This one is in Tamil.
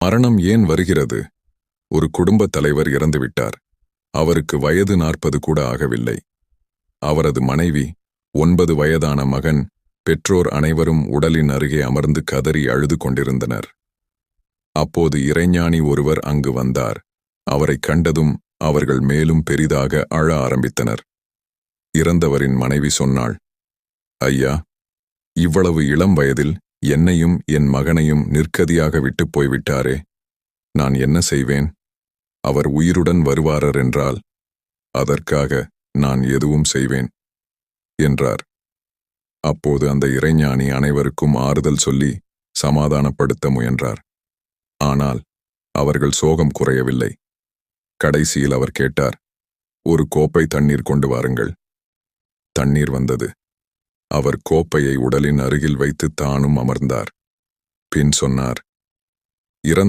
மரணம் ஏன் வருகிறது? ஒரு குடும்பத் தலைவர் இறந்துவிட்டார். அவருக்கு வயது 40 கூட ஆகவில்லை. அவரது மனைவி, 9 வயதான மகன், பெற்றோர் அனைவரும் உடலின் அருகே அமர்ந்து கதறி அழுது கொண்டிருந்தனர். அப்போது இறைஞானி ஒருவர் அங்கு வந்தார். அவரைக் கண்டதும் அவர்கள் மேலும் பெரிதாக அழ ஆரம்பித்தனர். இறந்தவரின் மனைவி சொன்னாள், ஐயா, இவ்வளவு இளம் வயதில் என்னையும் என் மகனையும் நிர்கதியாக விட்டுப் போய்விட்டாரே. நான் என்ன செய்வேன்? அவர் உயிருடன் வருவாரென்றால் அதற்காக நான் எதுவும் செய்வேன் என்றார். அப்போது அந்த இறைஞானி அனைவருக்கும் ஆறுதல் சொல்லி சமாதானப்படுத்த முயன்றார். ஆனால் அவர்கள் சோகம் குறையவில்லை. கடைசியில் அவர் கேட்டார், ஒரு கோப்பை தண்ணீர் கொண்டு வாருங்கள். தண்ணீர் வந்தது. அவர் கோப்பையை உடலின் அருகில் வைத்து தானும் அமர்ந்தார். பின் சொன்னார், இறந்த